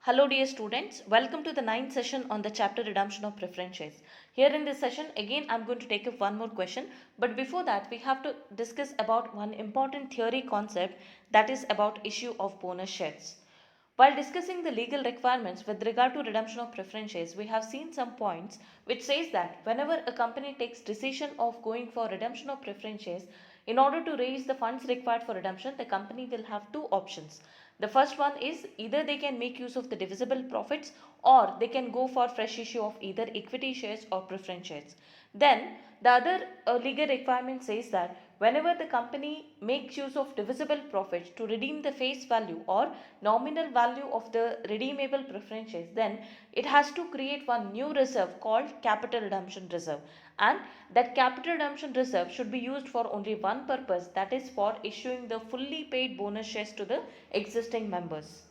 Hello dear students, welcome to the ninth session on the chapter redemption of preference shares. Here in this session again I am going to take up one more question, but before that we have to discuss about one important theory concept, that is about issue of bonus shares. While discussing the legal requirements with regard to redemption of preference shares, we have seen some points which says that whenever a company takes decision of going for redemption of preference shares, in order to raise the funds required for redemption, the company will have two options. The first one is either they can make use of the divisible profits or they can go for fresh issue of either equity shares or preference shares. Then the other legal requirement says that whenever the company makes use of divisible profits to redeem the face value or nominal value of the redeemable preference shares, then it has to create one new reserve called capital redemption reserve, and that capital redemption reserve should be used for only one purpose, that is for issuing the fully paid bonus shares to the existing members.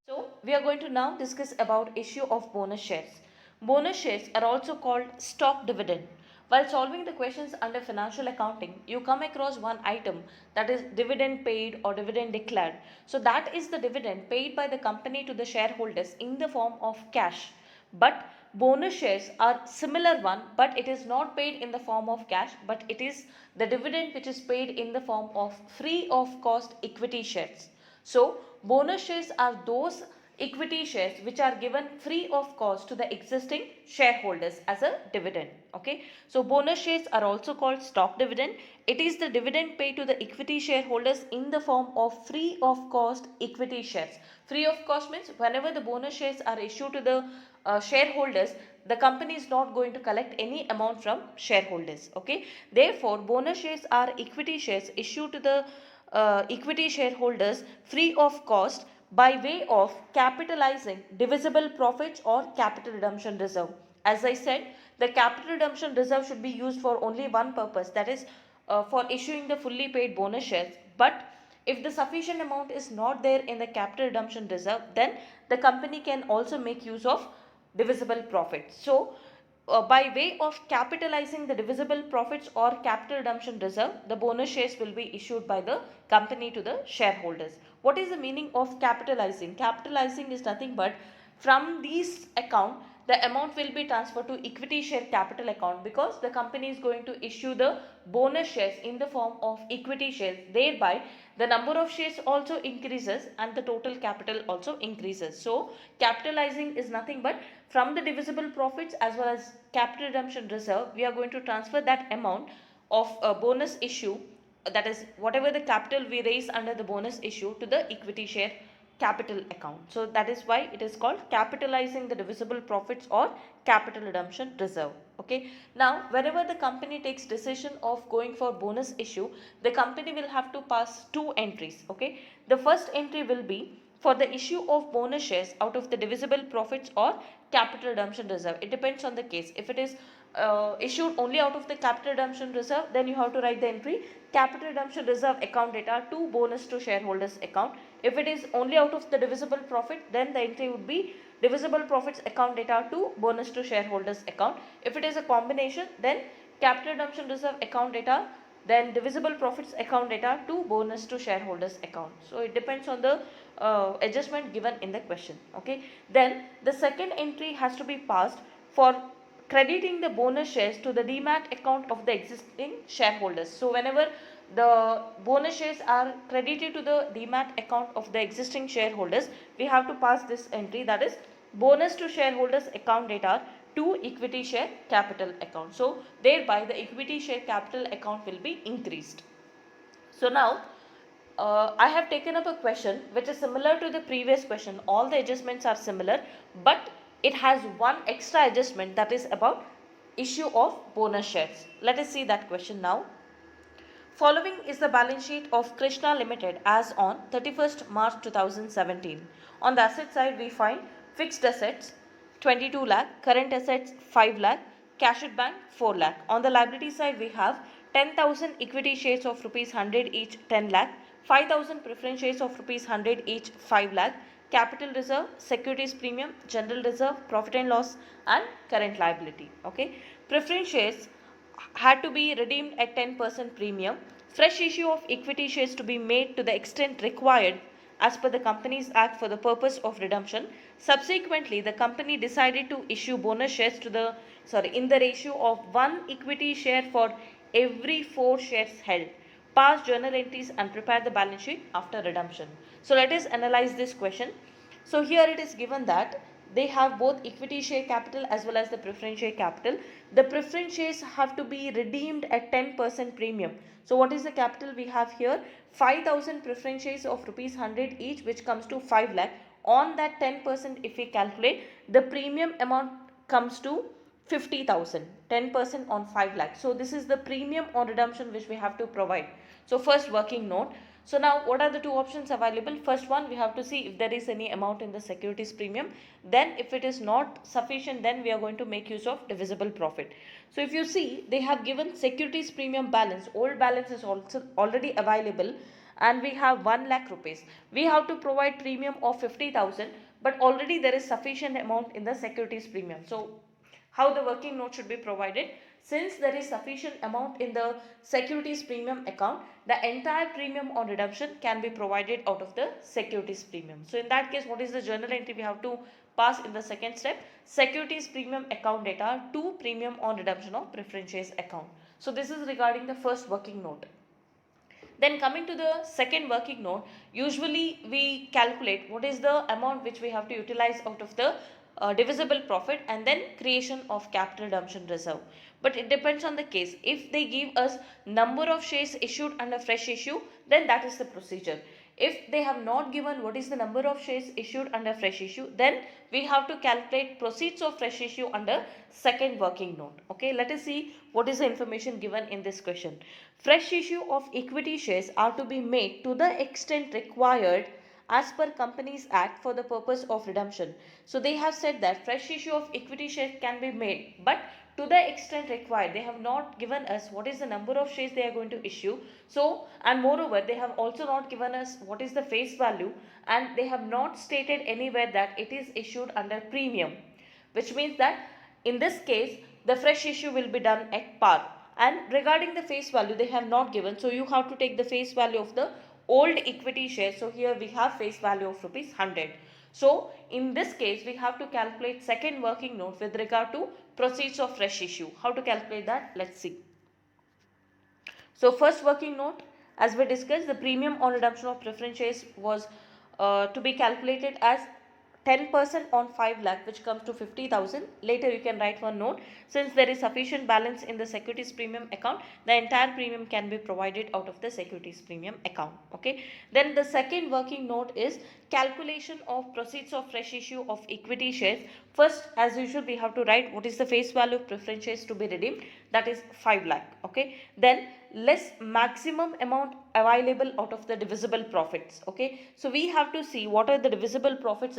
So we are going to now discuss about issue of bonus shares. Bonus shares are also called stock dividend. While solving the questions under financial accounting, you come across one item, that is dividend paid or dividend declared. So that is the dividend paid by the company to the shareholders in the form of cash. But bonus shares are similar one, but it is not paid in the form of cash, but it is the dividend which is paid in the form of free of cost equity shares. So bonus shares are those equity shares which are given free of cost to the existing shareholders as a dividend. Okay, so bonus shares are also called stock dividend. It is the dividend paid to the equity shareholders in the form of free of cost equity shares. Free of cost means whenever the bonus shares are issued to the shareholders, the company is not going to collect any amount from shareholders. Okay, therefore bonus shares are equity shares issued to the equity shareholders free of cost by way of capitalizing divisible profits or capital redemption reserve. As I said, the capital redemption reserve should be used for only one purpose, that is for issuing the fully paid bonus shares. But if the sufficient amount is not there in the capital redemption reserve, then the company can also make use of divisible profits. So by way of capitalizing the divisible profits or capital redemption reserve, the bonus shares will be issued by the company to the shareholders. What is the meaning of capitalizing? Capitalizing is nothing but from these account the amount will be transferred to equity share capital account, because the company is going to issue the bonus shares in the form of equity shares. Thereby the number of shares also increases and the total capital also increases. So capitalizing is nothing but from the divisible profits as well as capital redemption reserve, we are going to transfer that amount of a bonus issue, that is whatever the capital we raise under the bonus issue, to the equity share capital account. So that is why it is called capitalizing the divisible profits or capital redemption reserve. Okay, now whenever the company takes decision of going for bonus issue, the company will have to pass two entries. Okay, the first entry will be for the issue of bonus shares out of the divisible profits or capital redemption reserve. It depends on the case. If it is issued only out of the capital redemption reserve, then you have to write the entry capital redemption reserve account data to bonus to shareholders account. If it is only out of the divisible profit, then the entry would be divisible profits account data to bonus to shareholders account. If it is a combination, then capital redemption reserve account data, then divisible profits account data to bonus to shareholders account. So it depends on the adjustment given in the question. Okay, then the second entry has to be passed for crediting the bonus shares to the demat account of the existing shareholders. So whenever the bonus shares are credited to the demat account of the existing shareholders, we have to pass this entry, that is bonus to shareholders account data to equity share capital account. So thereby the equity share capital account will be increased. So now I have taken up a question which is similar to the previous question. All the adjustments are similar, but it has one extra adjustment, that is about issue of bonus shares. Let us see that question now. Following is the balance sheet of Krishna Limited as on 31st March 2017. On the asset side, we find fixed assets 22 lakh, current assets 5 lakh, cash at bank 4 lakh. On the liability side, we have 10,000 equity shares of rupees 100 each 10 lakh, 5,000 preference shares of rupees 100 each 5 lakh, capital reserve, securities premium, general reserve, profit and loss, and current liability. Okay, preference shares had to be redeemed at 10% premium. Fresh issue of equity shares to be made to the extent required as per the Companies Act for the purpose of redemption. Subsequently, the company decided to issue bonus shares in the ratio of 1 equity share for every 4 shares held. Pass journal entries and prepare the balance sheet after redemption. So let us analyze this question. So here it is given that they have both equity share capital as well as the preference share capital. The preference shares have to be redeemed at 10% premium. So what is the capital we have here? 5,000 preference shares of rupees 100 each, which comes to 5 lakh. On that 10% if we calculate, the premium amount comes to 50,000, 10% on 5 lakh. So this is the premium on redemption which we have to provide. So first working note. So now what are the two options available? First one, we have to see if there is any amount in the securities premium. Then if it is not sufficient, then we are going to make use of divisible profit. So if you see, they have given securities premium balance. Old balance is also already available and we have 1 lakh rupees. We have to provide premium of 50,000, but already there is sufficient amount in the securities premium. So how the working note should be provided? Since there is sufficient amount in the securities premium account, the entire premium on redemption can be provided out of the securities premium. So in that case, what is the journal entry we have to pass in the second step? Securities premium account data to premium on redemption of preference shares account. So this is regarding the first working note. Then coming to the second working note, usually we calculate what is the amount which we have to utilize out of the divisible profit and then creation of capital redemption reserve. But it depends on the case. If they give us number of shares issued under fresh issue, then that is the procedure. If they have not given what is the number of shares issued under fresh issue, then we have to calculate proceeds of fresh issue under second working note. Okay, let us see what is the information given in this question. Fresh issue of equity shares are to be made to the extent required as per Companies Act for the purpose of redemption. So they have said that fresh issue of equity shares can be made, but to the extent required. They have not given us what is the number of shares they are going to issue. So, and moreover, they have also not given us what is the face value, and they have not stated anywhere that it is issued under premium, which means that in this case, the fresh issue will be done at par. And regarding the face value, they have not given. So you have to take the face value of the old equity share. So here we have face value of rupees 100. So in this case, we have to calculate second working note with regard to proceeds of fresh issue. How to calculate that? Let's see. So first working note, as we discussed, the premium on redemption of preference shares was to be calculated as 10% on 5 lakh, which comes to 50,000. Later you can write one note. Since there is sufficient balance in the securities premium account, the entire premium can be provided out of the securities premium account. Okay. Then the second working note is calculation of proceeds of fresh issue of equity shares. First, as usual, we have to write what is the face value of preference shares to be redeemed. That is 5 lakh. Okay. Then less maximum amount available out of the divisible profits. Okay, so we have to see what are the divisible profits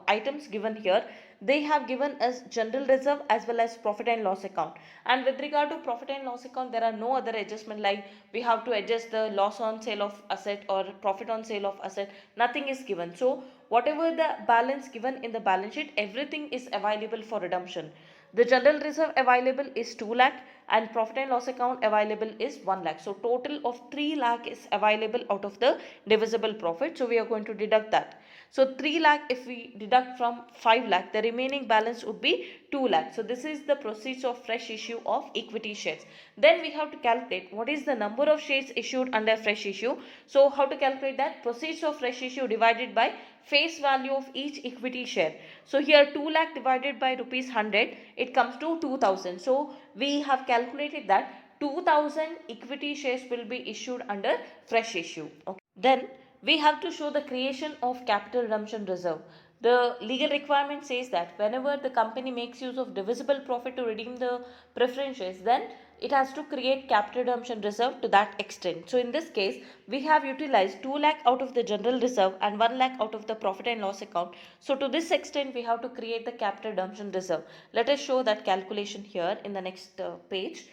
items given here. They have given us general reserve as well as profit and loss account, and with regard to profit and loss account, there are no other adjustment like we have to adjust the loss on sale of asset or profit on sale of asset. Nothing is given. So whatever the balance given in the balance sheet, everything is available for redemption. The general reserve available is 2 lakh and profit and loss account available is 1 lakh. So total of 3 lakh is available out of the divisible profit. So we are going to deduct that. So 3 lakh if we deduct from 5 lakh, the remaining balance would be 2 lakh. So this is the proceeds of fresh issue of equity shares. Then we have to calculate what is the number of shares issued under fresh issue. So how to calculate that? Proceeds of fresh issue divided by face value of each equity share. So here 2 lakh divided by rupees 100, it comes to 2000. So we have calculated that 2000 equity shares will be issued under fresh issue. Okay. Then we have to show the creation of capital redemption reserve. The legal requirement says that whenever the company makes use of divisible profit to redeem the preference shares, then it has to create capital redemption reserve to that extent. So in this case, we have utilized 2 lakh out of the general reserve and 1 lakh out of the profit and loss account. So to this extent, we have to create the capital redemption reserve. Let us show that calculation here in the next page.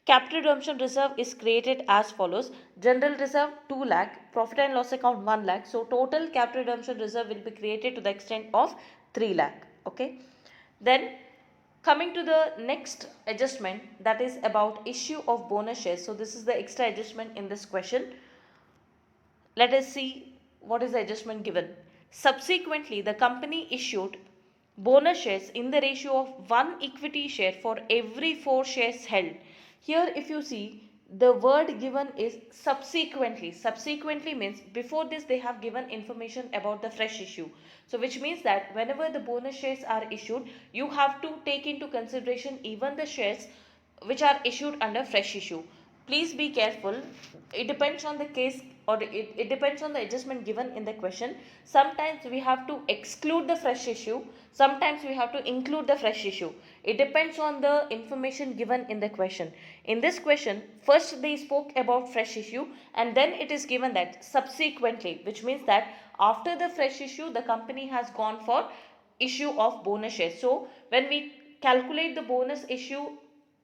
Capital redemption reserve is created as follows. General reserve 2 lakh, profit and loss account 1 lakh. So total capital redemption reserve will be created to the extent of 3 lakh. Okay. Then coming to the next adjustment, that is about issue of bonus shares. So this is the extra adjustment in this question. Let us see what is the adjustment given. Subsequently, the company issued bonus shares in the ratio of 1 equity share for every 4 shares held. Here if you see, the word given is subsequently. Subsequently means before this they have given information about the fresh issue. So which means that whenever the bonus shares are issued, you have to take into consideration even the shares which are issued under fresh issue. Please be careful. It depends on the case, or it depends on the adjustment given in the question. Sometimes we have to exclude the fresh issue, sometimes we have to include the fresh issue. It depends on the information given in the question. In this question, first they spoke about fresh issue, and then it is given that subsequently, which means that after the fresh issue the company has gone for issue of bonus shares. So when we calculate the bonus issue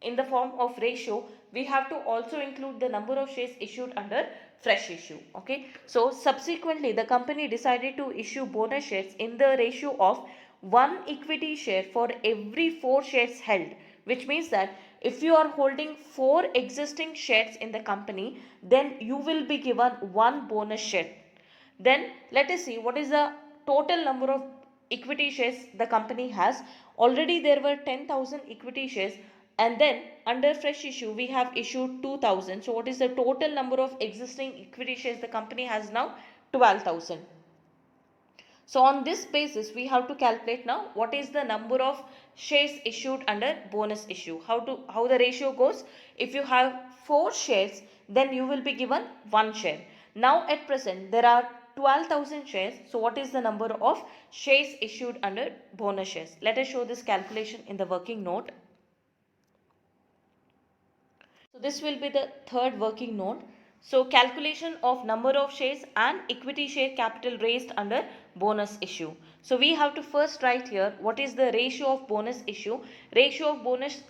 in the form of ratio, we have to also include the number of shares issued under fresh issue. Okay, so subsequently the company decided to issue bonus shares in the ratio of 1 equity share for every 4 shares held, which means that if you are holding 4 existing shares in the company, then you will be given 1 bonus share. Then let us see what is the total number of equity shares the company has. Already there were 10,000 equity shares, and then under fresh issue we have issued 2,000. So what is the total number of existing equity shares the company has now? 12,000. So on this basis we have to calculate now what is the number of shares issued under bonus issue. How the ratio goes? If you have 4 shares, then you will be given 1 share. Now at present there are 12,000 shares. So what is the number of shares issued under bonus shares? Let us show this calculation in the working note. So this will be the third working note. So calculation of number of shares and equity share capital raised under bonus issue. So we have to first write here what is the ratio of bonus issue. Ratio of bonus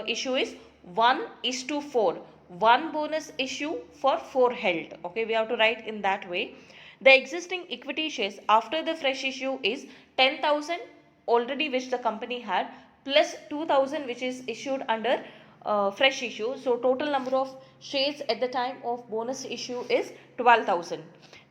issue is 1:4. 1 bonus issue for 4 held. Okay, we have to write in that way. The existing equity shares after the fresh issue is 10,000 already which the company had, plus 2,000 which is issued under fresh issue. So total number of shares at the time of bonus issue is 12,000.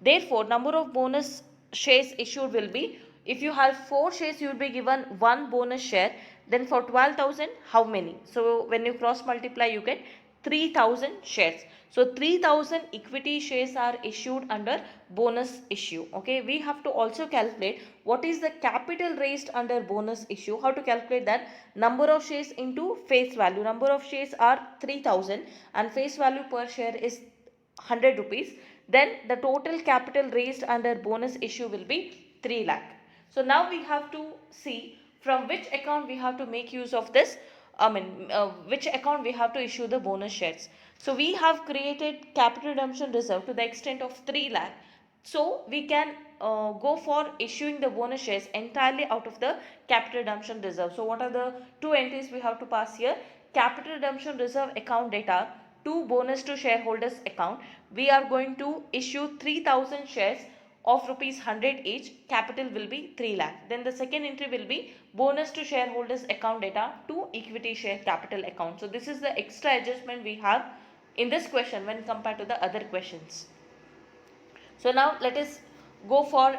Therefore number of bonus shares issued will be, if you have 4 shares you will be given 1 bonus share. Then for 12,000 how many? So when you cross multiply you get 3,000 shares. So 3,000 equity shares are issued under bonus issue. Okay, we have to also calculate what is the capital raised under bonus issue. How to calculate that? Number of shares into face value. Number of shares are 3,000 and face value per share is 100 rupees. Then the total capital raised under bonus issue will be 3 lakh. So now we have to see from which account we have to make use of this. Which account we have to issue the bonus shares. So we have created capital redemption reserve to the extent of 3 lakh. So we can go for issuing the bonus shares entirely out of the capital redemption reserve. So what are the two entries we have to pass here? Capital redemption reserve account data to bonus to shareholders account. We are going to issue 3,000 shares of rupees 100 each. Capital will be 3 lakh. Then the second entry will be bonus to shareholders account data to equity share capital account. So this is the extra adjustment we have in this question when compared to the other questions. So now let us go for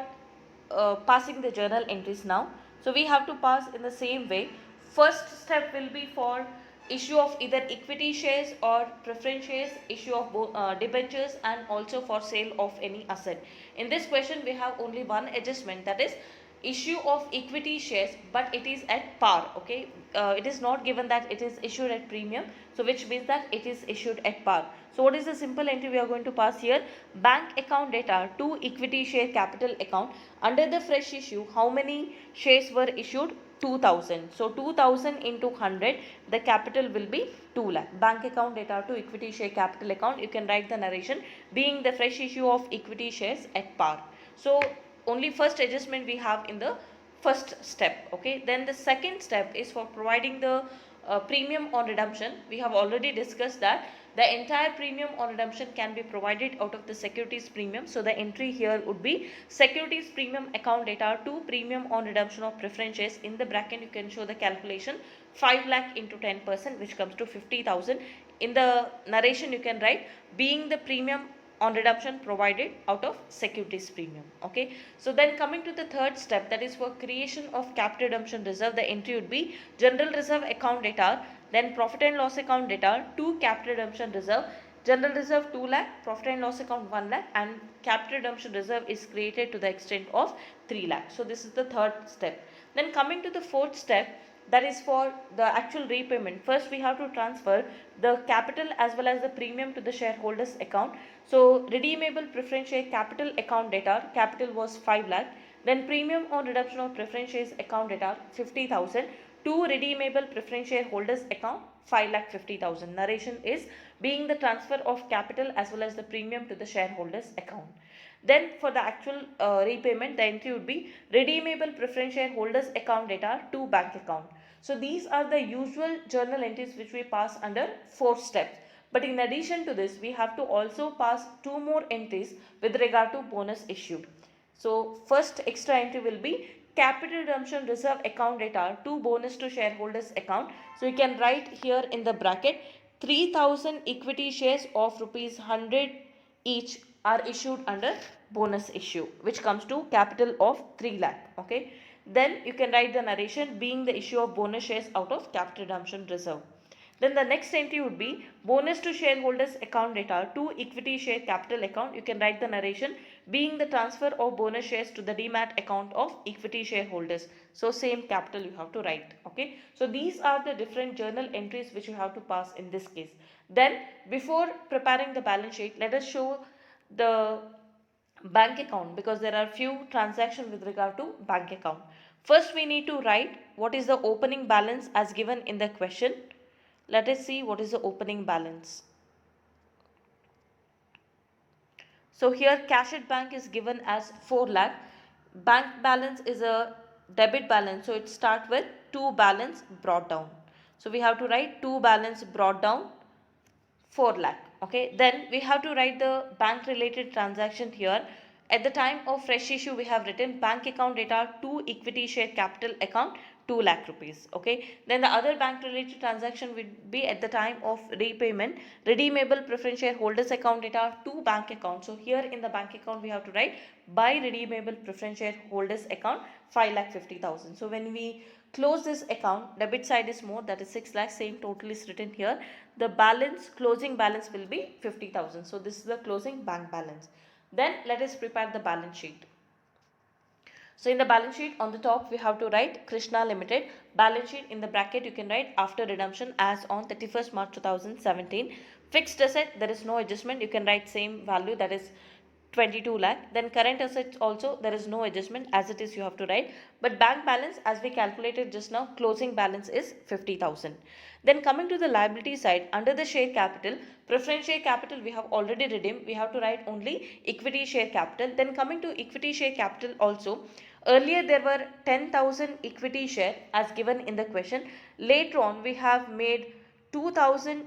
passing the journal entries now. So we have to pass in the same way. First step will be for issue of either equity shares or preference shares, issue of debentures, and also for sale of any asset. In this question we have only one adjustment, that is issue of equity shares, but it is at par. Okay, it is not given that it is issued at premium, so which means that it is issued at par. So what is the simple entry we are going to pass here? Bank account data to equity share capital account. Under the fresh issue, how many shares were issued? 2,000. So 2,000 into 100, the capital will be 2 lakh. Bank account data to equity share capital account, you can write the narration being the fresh issue of equity shares at par. So only first adjustment we have in the first step. Okay, then the second step is for providing the premium on redemption. We have already discussed that the entire premium on redemption can be provided out of the securities premium. So the entry here would be securities premium account data to premium on redemption of preference shares. In the bracket you can show the calculation 5 lakh into 10%, which comes to 50,000. In the narration you can write being the premium on redemption provided out of securities premium. Okay, so then coming to the third step, that is for creation of capital redemption reserve, the entry would be general reserve account data, then profit and loss account data to capital redemption reserve. General reserve 2 lakh, profit and loss account 1 lakh, and capital redemption reserve is created to the extent of 3 lakh. So this is the third step. Then coming to the fourth step, that is for the actual repayment. First we have to transfer the capital as well as the premium to the shareholders account. So redeemable preference share capital account data, capital was 5 lakh, then premium on redemption of preference shares account data 50,000 to redeemable preference shareholders account 5,50,000. Narration is being the transfer of capital as well as the premium to the shareholders account. Then for the actual repayment, the entry would be redeemable preference shareholders account data to bank account. So these are the usual journal entries which we pass under 4 steps. But in addition to this, we have to also pass 2 more entries with regard to bonus issue. So first extra entry will be capital redemption reserve account data to bonus to shareholders account. So you can write here in the bracket 3,000 equity shares of rupees 100 each are issued under bonus issue, which comes to capital of 3 lakh. Okay, then you can write the narration being the issue of bonus shares out of capital redemption reserve. Then the next entry would be bonus to shareholders account data to equity share capital account. You can write the narration being the transfer of bonus shares to the demat account of equity shareholders. So same capital you have to write. Okay, so these are the different journal entries which you have to pass in this case. Then before preparing the balance sheet, let us show the bank account, because there are few transactions with regard to bank account. First we need to write what is the opening balance as given in the question. Let us see what is the opening balance. So here cash at bank is given as 4 lakh. Bank balance is a debit balance, so it starts with 2 balance brought down. So we have to write 2 balance brought down 4 lakh. Okay, then we have to write the bank related transaction here. At the time of fresh issue, we have written bank account data to equity share capital account 2 lakh rupees. Okay, then the other bank related transaction would be at the time of repayment, redeemable preference shareholders account data to bank account. So here in the bank account we have to write by redeemable preference shareholders account 5,50,000. So when we close this account, debit side is more, that is 6 lakh, same total is written here. The balance, closing balance will be 50,000. So this is the closing bank balance. Then let us prepare the balance sheet. So in the balance sheet on the top we have to write Krishna Limited balance sheet. In the bracket you can write after redemption as on 31st March 2017. Fixed asset, there is no adjustment, you can write same value, that is 22 lakh. Then current assets also there is no adjustment, as it is you have to write. But bank balance, as we calculated just now, closing balance is 50,000. Then coming to the liability side, under the share capital, preference share capital we have already redeemed, we have to write only equity share capital. Then coming to equity share capital also, earlier there were 10,000 equity share as given in the question. Later on we have made 2,000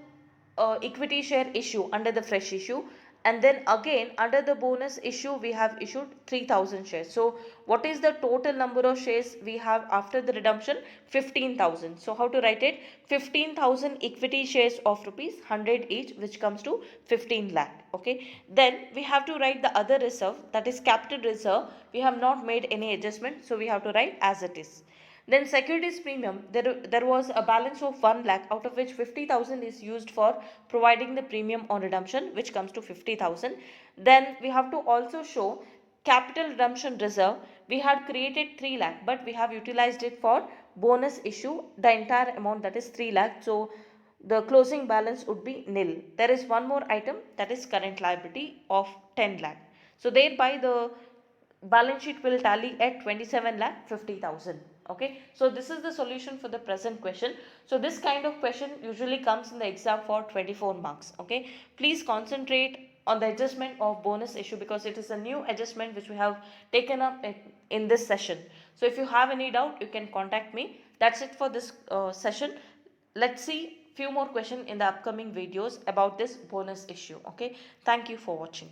equity share issue under the fresh issue, and then again under the bonus issue we have issued 3,000 shares. So what is the total number of shares we have after the redemption? 15,000. So how to write it? 15,000 equity shares of rupees 100 each, which comes to 15 lakh. Okay, then we have to write the other reserve, that is capital reserve. We have not made any adjustment, so we have to write as it is. Then securities premium, there was a balance of 1 lakh, out of which 50,000 is used for providing the premium on redemption, which comes to 50,000. Then we have to also show capital redemption reserve. We had created 3 lakh, but we have utilized it for bonus issue, the entire amount, that is 3 lakh. So the closing balance would be nil. There is one more item, that is current liability of 10 lakh. So thereby the balance sheet will tally at 27 lakh 50,000. Okay, so this is the solution for the present question. So this kind of question usually comes in the exam for 24 marks. Okay, please concentrate on the adjustment of bonus issue, because it is a new adjustment which we have taken up in this session. So if you have any doubt, you can contact me. That's it for this session. Let's see few more questions in the upcoming videos about this bonus issue. Okay, thank you for watching.